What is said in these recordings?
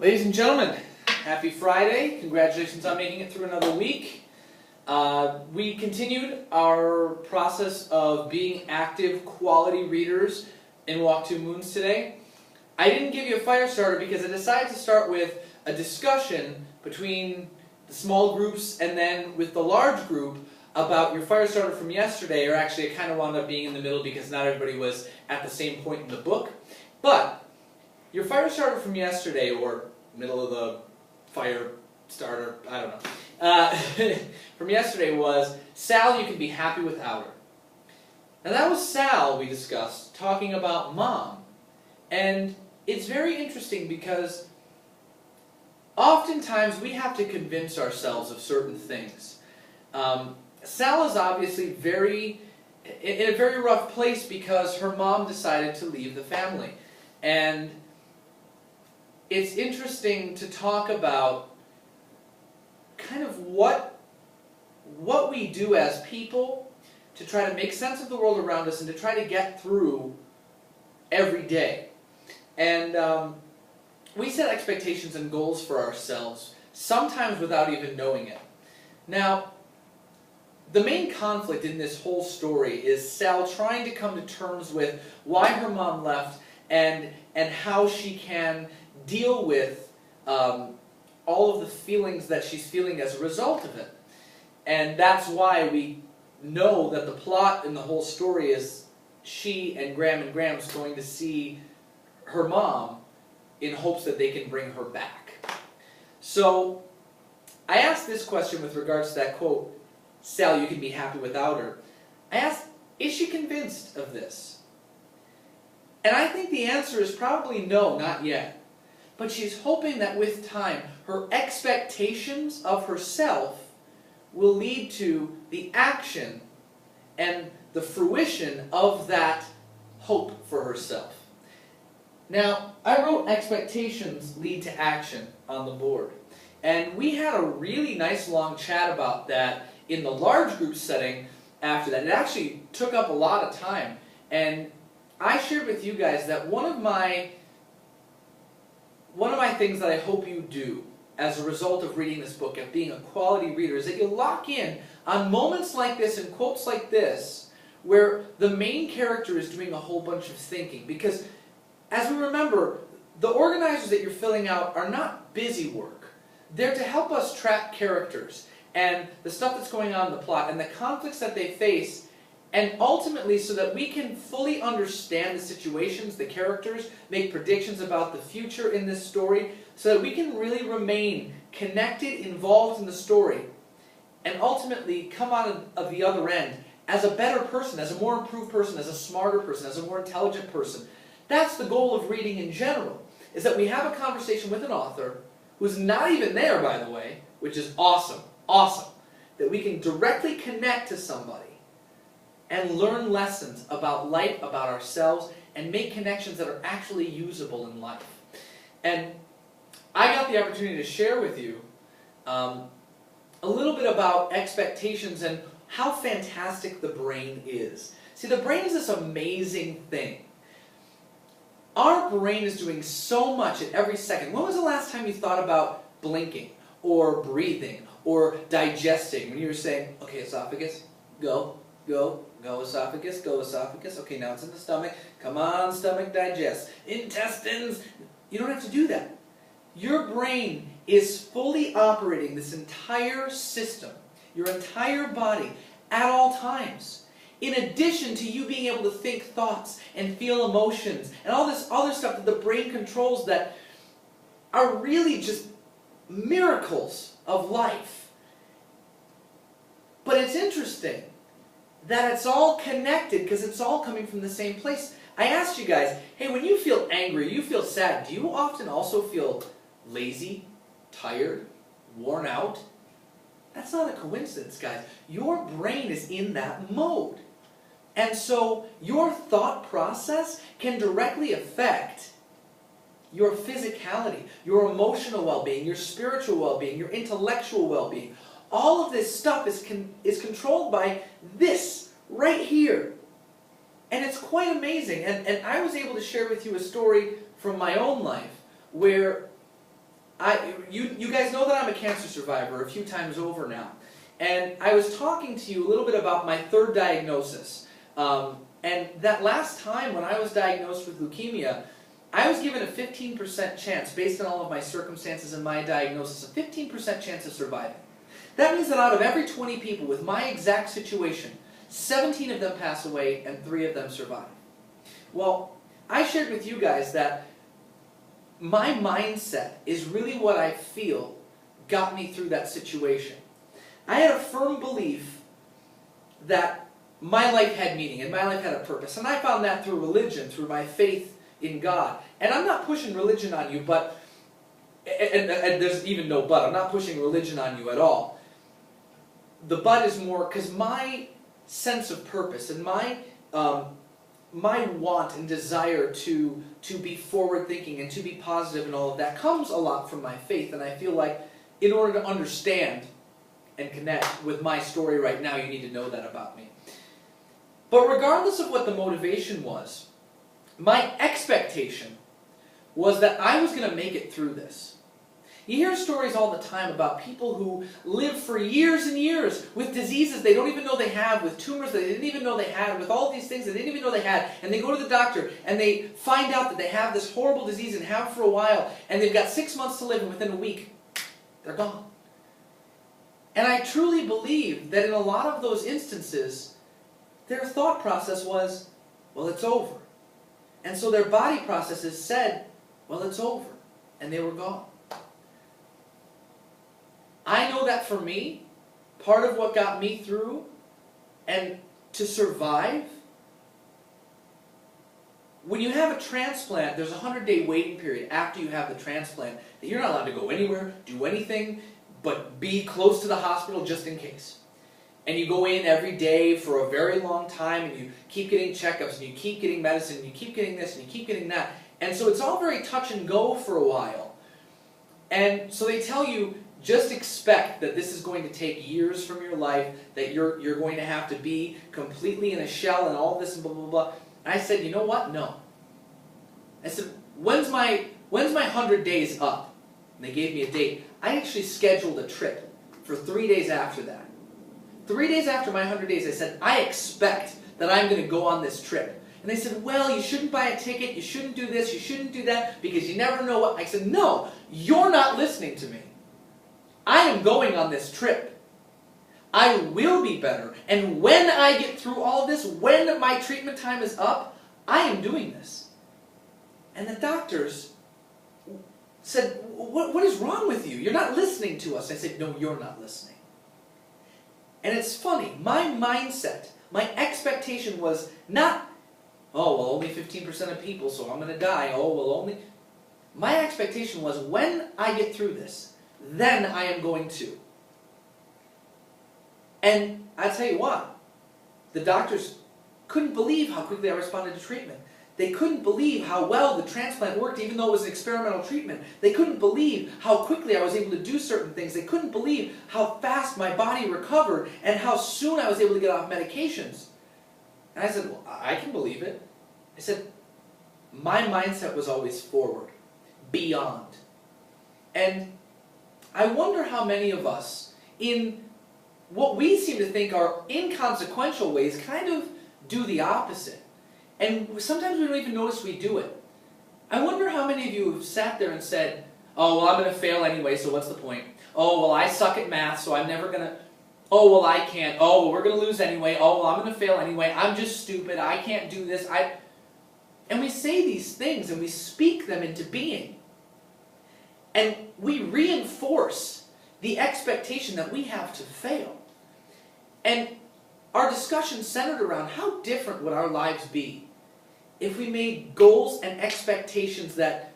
Ladies and gentlemen, happy Friday. Congratulations on making it through another week. We continued our process of being active quality readers in Walk Two Moons today. I didn't give you a fire starter because I decided to start with a discussion between the small groups and then with the large group about your fire starter from yesterday, or actually it kind of wound up being in the middle because not everybody was at the same point in the book. But your fire starter from yesterday, or middle of the fire starter, I don't know, from yesterday was, Sal, you can be happy without her. Now that was Sal, we discussed, talking about Mom. And it's very interesting because oftentimes we have to convince ourselves of certain things. Sal is obviously in a very rough place because her mom decided to leave the family. And it's interesting to talk about kind of what we do as people to try to make sense of the world around us and to try to get through every day. And we set expectations and goals for ourselves, sometimes without even knowing it. Now, the main conflict in this whole story is Sal trying to come to terms with why her mom left and how she can deal with all of the feelings that she's feeling as a result of it. And that's why we know that the plot in the whole story is she and Gram's going to see her mom in hopes that they can bring her back. So I asked this question with regards to that quote, Sal, you can be happy without her. I asked, is she convinced of this? And I think the answer is probably no, not yet. But she's hoping that with time, her expectations of herself will lead to the action and the fruition of that hope for herself. Now, I wrote expectations lead to action on the board. And we had a really nice long chat about that in the large group setting after that. It actually took up a lot of time. And I shared with you guys that one of my things that I hope you do as a result of reading this book, of being a quality reader, is that you lock in on moments like this and quotes like this where the main character is doing a whole bunch of thinking. Because as we remember, the organizers that you're filling out are not busy work. They're to help us track characters and the stuff that's going on in the plot and the conflicts that they face, and ultimately so that we can fully understand the situations, the characters, make predictions about the future in this story, so that we can really remain connected, involved in the story, and ultimately come out of the other end as a better person, as a more improved person, as a smarter person, as a more intelligent person. That's the goal of reading in general, is that we have a conversation with an author who's not even there, by the way, which is awesome, awesome, that we can directly connect to somebody and learn lessons about life, about ourselves, and make connections that are actually usable in life. And I got the opportunity to share with you a little bit about expectations and how fantastic the brain is. See, the brain is this amazing thing. Our brain is doing so much at every second. When was the last time you thought about blinking, or breathing, or digesting? When you were saying, okay, esophagus, go, go, go esophagus, go esophagus. Okay, now it's in the stomach. Come on, stomach, digest. Intestines. You don't have to do that. Your brain is fully operating this entire system, your entire body, at all times. In addition to you being able to think thoughts and feel emotions and all this other stuff that the brain controls that are really just miracles of life. But it's interesting that it's all connected because it's all coming from the same place. I asked you guys, hey, when you feel angry, you feel sad, do you often also feel lazy, tired, worn out? That's not a coincidence, guys. Your brain is in that mode. And so your thought process can directly affect your physicality, your emotional well-being, your spiritual well-being, your intellectual well-being. All of this stuff is controlled by this right here. And it's quite amazing. And I was able to share with you a story from my own life where You guys know that I'm a cancer survivor a few times over now. And I was talking to you a little bit about my third diagnosis. And that last time when I was diagnosed with leukemia, I was given a 15% chance, based on all of my circumstances and my diagnosis, a 15% chance of surviving. That means that out of every 20 people with my exact situation, 17 of them pass away and 3 of them survive. Well, I shared with you guys that my mindset is really what I feel got me through that situation. I had a firm belief that my life had meaning and my life had a purpose. And I found that through religion, through my faith in God. And I'm not pushing religion on you, but, and there's even no but, I'm not pushing religion on you at all. The but is more, because my sense of purpose and my want and desire to be forward-thinking and to be positive and all of that comes a lot from my faith. And I feel like in order to understand and connect with my story right now, you need to know that about me. But regardless of what the motivation was, my expectation was that I was going to make it through this. You hear stories all the time about people who live for years and years with diseases they don't even know they have, with tumors that they didn't even know they had, with all these things they didn't even know they had, and they go to the doctor and they find out that they have this horrible disease and have for a while, and they've got 6 months to live, and within a week, they're gone. And I truly believe that in a lot of those instances, their thought process was, well, it's over. And so their body processes said, well, it's over. And they were gone. I know that for me, part of what got me through and to survive, when you have a transplant, there's a 100-day waiting period after you have the transplant that you're not allowed to go anywhere, do anything, but be close to the hospital just in case. And you go in every day for a very long time, and you keep getting checkups, and you keep getting medicine, and you keep getting this, and you keep getting that. And so it's all very touch and go for a while. And so they tell you, just expect that this is going to take years from your life, that you're going to have to be completely in a shell and all this and blah, blah, blah. And I said, you know what? No. I said, when's my 100 days up? And they gave me a date. I actually scheduled a trip for 3 days after that. 3 days after my 100 days, I said, I expect that I'm going to go on this trip. And they said, well, you shouldn't buy a ticket, you shouldn't do this, you shouldn't do that, because you never know what... I said, no, you're not listening to me. I am going on this trip. I will be better. And when I get through all of this, when my treatment time is up, I am doing this. And the doctors said, what is wrong with you? You're not listening to us. I said, no, you're not listening. And it's funny, my mindset, my expectation was not, oh, well, only 15% of people, so I'm going to die. Oh, well, only... My expectation was, when I get through this, then I am going to. And I tell you what, the doctors couldn't believe how quickly I responded to treatment. They couldn't believe how well the transplant worked, even though it was an experimental treatment. They couldn't believe how quickly I was able to do certain things. They couldn't believe how fast my body recovered and how soon I was able to get off medications. And I said, well, I can believe it. I said, my mindset was always forward, beyond. And I wonder how many of us, in what we seem to think are inconsequential ways, kind of do the opposite. And sometimes we don't even notice we do it. I wonder how many of you have sat there and said, oh, well, I'm going to fail anyway, so what's the point? Oh, well, I suck at math, so I'm never going to... Oh, well, I can't. Oh, well, we're going to lose anyway. Oh, well, I'm going to fail anyway. I'm just stupid. I can't do this. And we say these things, and we speak them into being. And we reinforce the expectation that we have to fail. And our discussion centered around how different would our lives be if we made goals and expectations that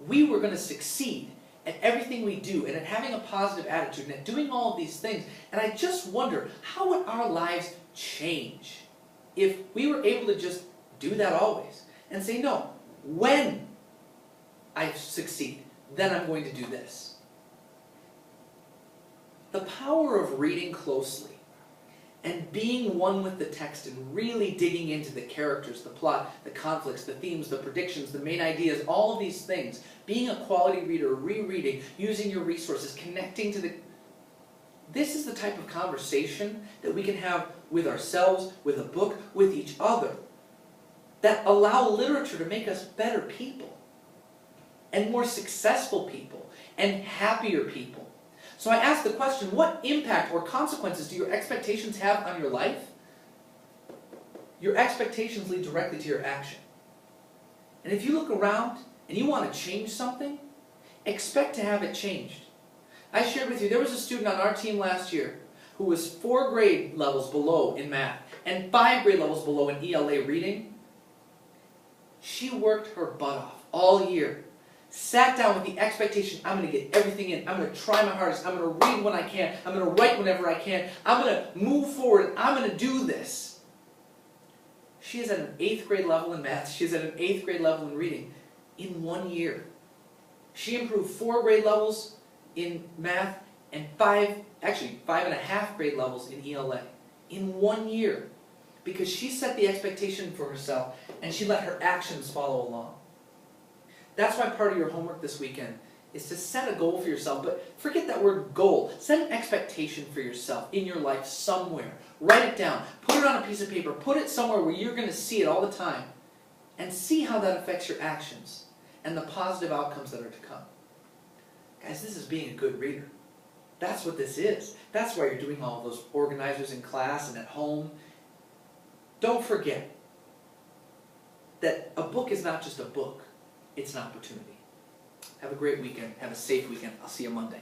we were going to succeed at everything we do, and at having a positive attitude, and at doing all of these things. And I just wonder, how would our lives change if we were able to just do that always? And say, no, when I succeed, then I'm going to do this. The power of reading closely and being one with the text and really digging into the characters, the plot, the conflicts, the themes, the predictions, the main ideas, all of these things. Being a quality reader, rereading, using your resources, connecting to the... This is the type of conversation that we can have with ourselves, with a book, with each other, that allow literature to make us better people, and more successful people, and happier people. So I ask the question, what impact or consequences do your expectations have on your life? Your expectations lead directly to your action. And if you look around and you want to change something, expect to have it changed. I shared with you, there was a student on our team last year who was 4 grade levels below in math and 5 grade levels below in ELA reading. She worked her butt off all year. Sat down with the expectation, I'm going to get everything in. I'm going to try my hardest. I'm going to read when I can. I'm going to write whenever I can. I'm going to move forward. I'm going to do this. She is at an 8th grade level in math. She is at an 8th grade level in reading in 1 year. She improved 4 grade levels in math and 5.5 grade levels in ELA in 1 year, because she set the expectation for herself and she let her actions follow along. That's why part of your homework this weekend is to set a goal for yourself, but forget that word goal. Set an expectation for yourself in your life somewhere. Write it down. Put it on a piece of paper. Put it somewhere where you're going to see it all the time, and see how that affects your actions and the positive outcomes that are to come. Guys, this is being a good reader. That's what this is. That's why you're doing all of those organizers in class and at home. Don't forget that a book is not just a book. It's an opportunity. Have a great weekend. Have a safe weekend. I'll see you Monday.